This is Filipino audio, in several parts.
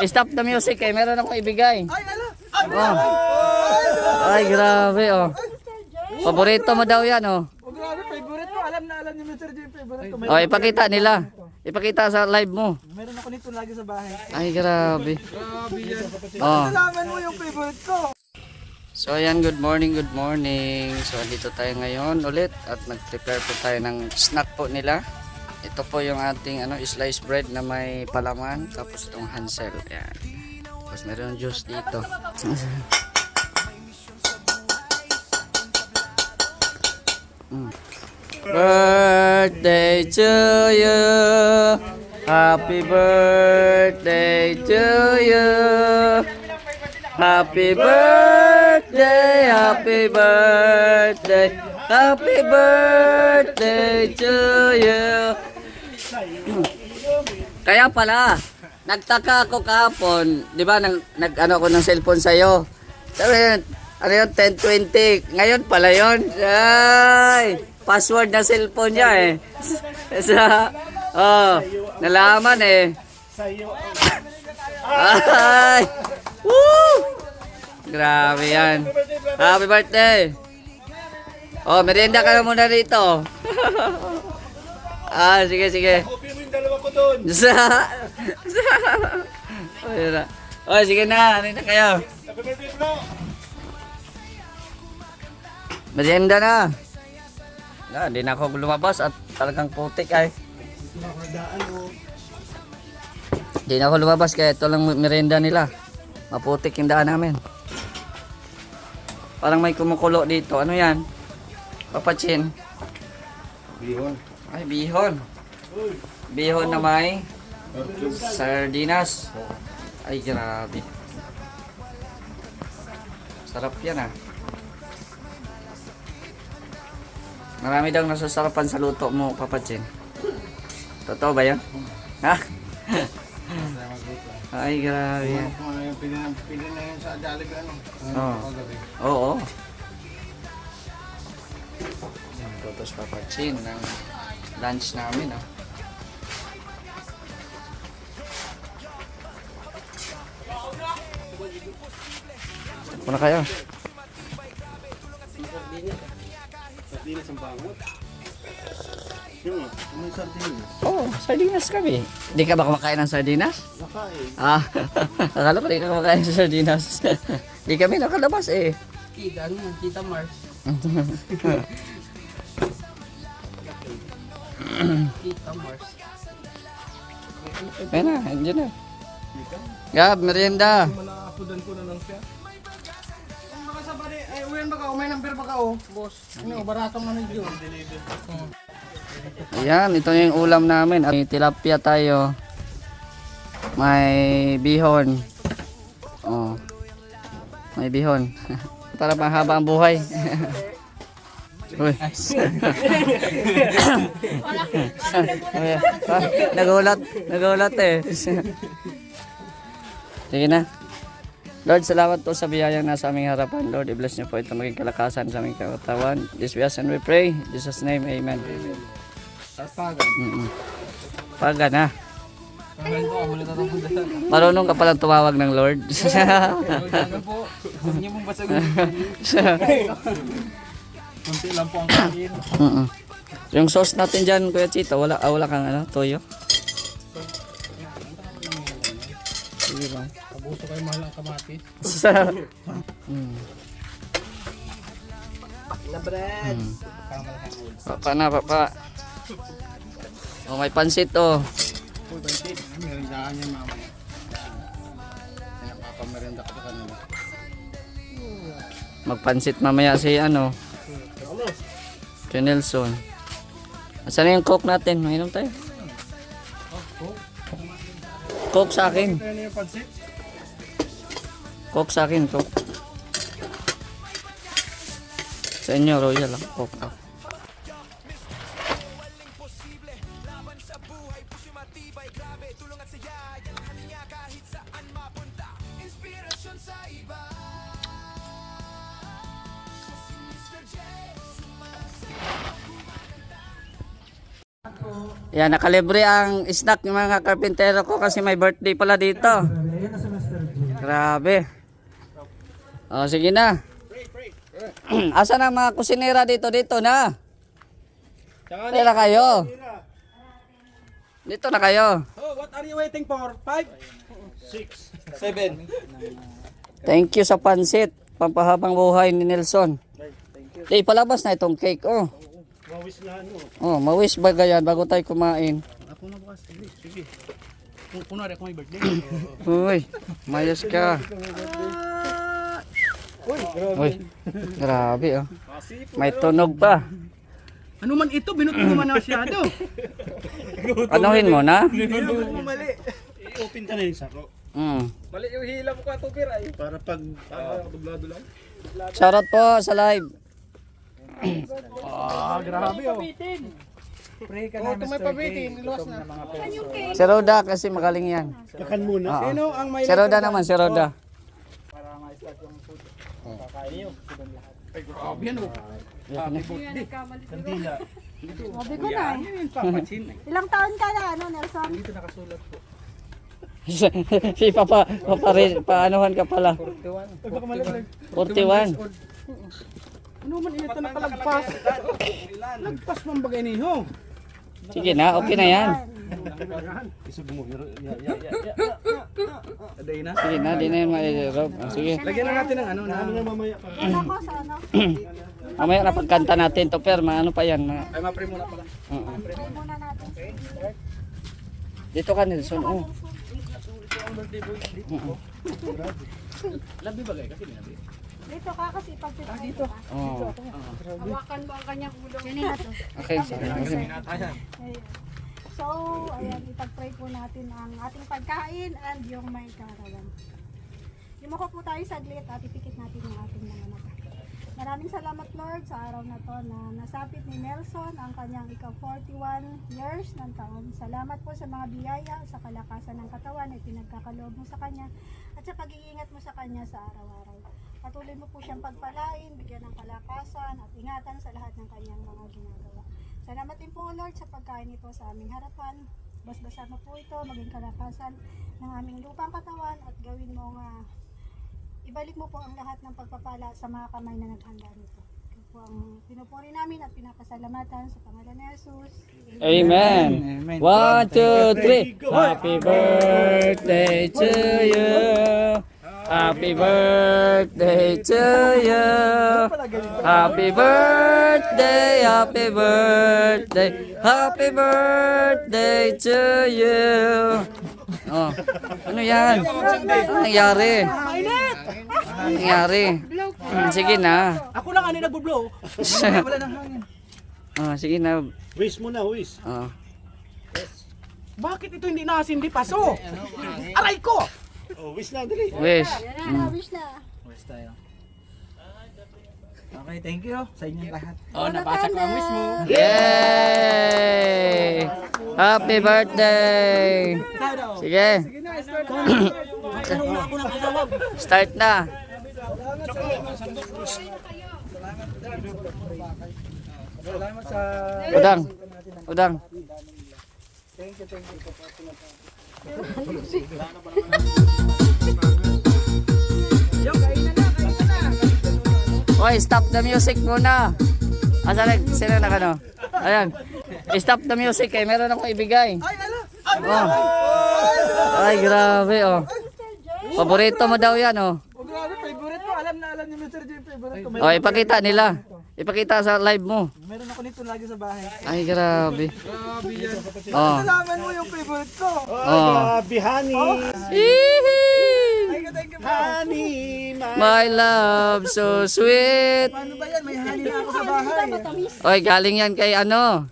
Stop the music eh. Meron akong ibigay. Ay, ala! Oh. Ay, grabe oh. Paborito mo daw yan oh. Oh, grabe, favorite ko. Alam na alam ni Mr. J, favorite ko. Oh, ipakita nila. Ipakita sa live mo. Meron ako nito lagi sa bahay. Ay, grabe. Grabe yan. Oh. Nalaman mo yung favorite ko. So ayan, good morning. So dito tayo ngayon ulit at nag-prepare po tayo ng snack po nila. Ito po yung ating sliced bread na may palaman, tapos itong hansel. Ayan. Tapos meron juice dito. Birthday to you. Happy birthday to you. Happy birthday, happy birthday, happy birthday to you. Kaya pala, nagtaka ako kahapon, di ba, nag-ano ko ng cellphone sa'yo. Sabi yun, ano yun, 1020. Ngayon pala yun. Ay, password na cellphone niya eh. Nalaman eh. Ay, woo! Grabe yan. Happy birthday. Oh, merienda ka na muna dito. Sige. Kopya mo yung dalawa ko doon. Oh, sige na. Ano na kayo? Happy birthday, bro. Merienda na. Hindi na ako lumabas at talagang putik ay. Hindi na ako lumabas kaya ito lang merienda nila. Maputik yung daan namin. Parang may kumukulo dito. Ano yan? Papachin. Bihon. Ay, bihon. Bihon na may sardinas. Ay, grabe. Sarap yan ah. Marami daw nasasarapan sa luto mo, Papachin. Totoo ba yan? Ha? Ay, grabe yan. Pili na yun sa Jollibee, ano? Oo. Totos Papachin ng lunch namin ah. Muna kayo. Sardinas ang bangot. Yung may sardinas. Oh, sardinas kami. Hindi ka ba kumakain ng sardinas? Nakain. Akala ko di ka kumakain sa sardinas. Di kami nakalabas eh. Kita Mars. Kita Mars. Ayun na, andyan na. Gab, merienda. Malaapudan ko na lang siya. Baka sa bari, ay uyan baka, may number baka boss. Ano, baratong ano yun. Ayan, ito yung ulam namin. May tilapia tayo. May bihon. Oh. May bihon. Para mahaba ang buhay. Uy. Nagulat eh. Sige na. Lord, salamat po sa biyayang nasa aming harapan. Lord, i-bless niyo po ito maging kalakasan sa aming katawan. This we ask and we pray. In Jesus' name, amen. Paga na. Marunong ka palang tumawag ng Lord. Huwag niyo mong basagin. Kunti lang po ang kain. Yung sauce natin dyan, Kuya Chito, wala kang toyo? Sige ba? Kabuso kayo mahal ang kamatis. Na bread. Pa. Oh, may pansit oh. Uy, bantit. Merendaan niya mamaya. Napapamerenda ko sa kanila. Magpansit mamaya si si Nelson. Asan yung coke natin? Mainom tayo. Coke sa akin. Ano yung pansit? Coke sa akin, Coke. Sa inyo, Royal lang. Coke. Yan, nakalibre ang snack ng mga karpintero ko kasi may birthday pala dito. Ayan na si Mr. J. Grabe. Oh, sige na. Asa na mga kusinera dito na? Dito na kayo. Dito na kayo. Oh, what are you waiting for? 5, 6, 7. Thank you sa pansit. Pampahabang buhay ni Nelson. Di, palabas na itong cake, oh. Mawis na ano. Oh, mawis ba ganyan bago tayo kumain? Ako na bukas. Sige. Kung kunwari ako may birthday. Uy, mayos ka. Uy, Uy, grabe, oh. May tunog pa. ano man ito? Binuto mo man masyado. Anuhin mo na? Binuto mo mali. I-open ka na yung sako. Mali yung hila mo ka ito, ay. Para pag dublado lang. Shoutout po sa live. Grabe oh. Pray ka Oh, na, ito may Mr. J. pabitin. Iluwas na. Mga pera. Si Roda kasi magaling yan. Kakan muna. Oo. Sino ang may Si Roda naman, si Roda. Para ma-start yung food. Kakain niyo. Silang lahat. Ay, grabe yan oh. Happy birthday. Kandila. Sabi ko na eh. Ano yung papatsin eh? Ilang taon ka na, ano, Nelson? Dito nakasulat po. Si paanohan ka pala. 41. Ay, baka malaglag. 41. Ano man ito nakalagpas? Lagpas man bagay niyo. Sige na, okay na yan. Isog mo. Aday na. Sige na, di na yan ma-rob. Sige. Lagyan na natin ng ano na mamaya pa. Ano ko sa ano? Mamaya na pagkanta natin to, pero ano pa yan. Ay, ma-pray muna pala. Oo. Try muna natin. Dito ka, Nelson. Oh. Labi bagay kasi labi. Dito ka kasi pag dito. Oh. Hawakan mo ang kanyang ulo. Kanina to. Okay, sorry. Ayan. Ayun. So, ayan, ipag-pray po natin ang ating pagkain and yung may karawan. Yumuko po tayo saglit at ipikit natin yung ating mga mata. Maraming salamat Lord sa araw na to na nasapit ni Nelson ang kanyang ika-41 years ng taon. Salamat po sa mga biyaya, sa kalakasan ng katawan ay pinagkakaloob mo sa kanya at sa pag-iingat mo sa kanya sa araw-araw. Patuloy mo po siyang pagpalain, bigyan ng kalakasan at ingatan sa lahat ng kanyang mga ginagawa. Salamat din po Lord sa pagkain ito sa aming harapan. Basbasan mo po ito, maging kalakasan ng aming lupang katawan at gawin mo nga ibalik mo po ang lahat ng pagpapala sa mga kamay na naghanda nito. Ito po ang pinupuri namin at pinapasalamatan sa pangalan ni Jesus. Amen. 1, 2, 3. Happy birthday to you. Happy birthday to you. Happy birthday, happy birthday, happy birthday to you. Oh, ano yan? Ano nangyari? Ano nangyari? Sige na. Ako lang ano nagbo-blow. Wala nang hangin. Oh, sige na. Wish muna, wish. Oh. Bakit ito hindi nakasindi paso? Aray ko! Oh, wish na, dali. Wish. Wish na. Where's tayo? Okay, thank you sa inyong lahat. Oh, napasa ko ang wish mo. Yay! Happy birthday! Sige. Start na. Salamat sa... Udang. Udang. Oy, stop the music muna. Asa sino na kano? Ayan. Stop the music kay meron akong ibigay. Oh. Ay, grabe oh. Paborito mo daw 'yan oh. Oh, grabe, favorite ko. Alam ni Mr. J, favorite ko. Oh, ipakita nila. Ipakita sa live mo. Meron ako nito lagi sa bahay. Ay, grabe. Grabe yan. Oh. Alaman mo yung favorite ko. Oh. Grabe, honey. Thank you. Honey, My love so sweet. Paano ba yan? May honey na ako sa bahay. Oy, galing yan kay ano?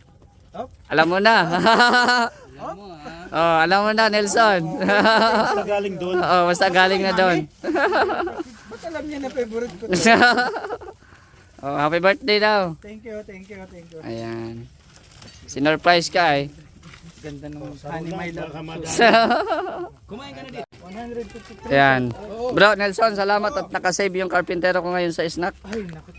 Alam mo na. Oh, alam mo na, Nelson. galing doon. Oh, basta galing na doon. Ba't alam niya na favorite ko? Oh, happy birthday daw. Thank you. Ayan. Sinurprise ka eh. Ganda ng honey, my love. Kumain ka na dito. 153. Ayan. Bro, Nelson, salamat at nakasave yung karpintero ko ngayon sa snack. Ay, naku.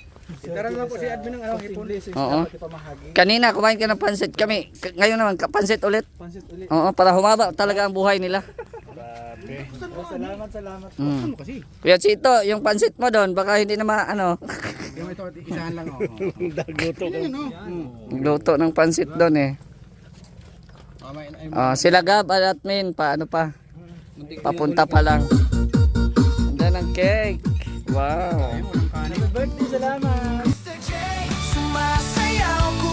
Tara naman po si admin ng ano, hipon. Oo. Pamahagi. Kanina, kumain ka ng pansit kami. Ngayon naman, pansit ulit. Pansit ulit. Oo, para humaba talaga ang buhay nila. Salamat, salamat. Mm. Ano kasi? Kuya Chito, yung pansit mo doon, baka hindi na ano, Yung ito, isahan lang oh. Dagluto ka. Yan oh. luto ng pansit doon eh. Sila Gab at Min, paano pa? Papunta pa lang. Ganda ng cake. Wow. Happy birthday, salamat. Sumasayaw ko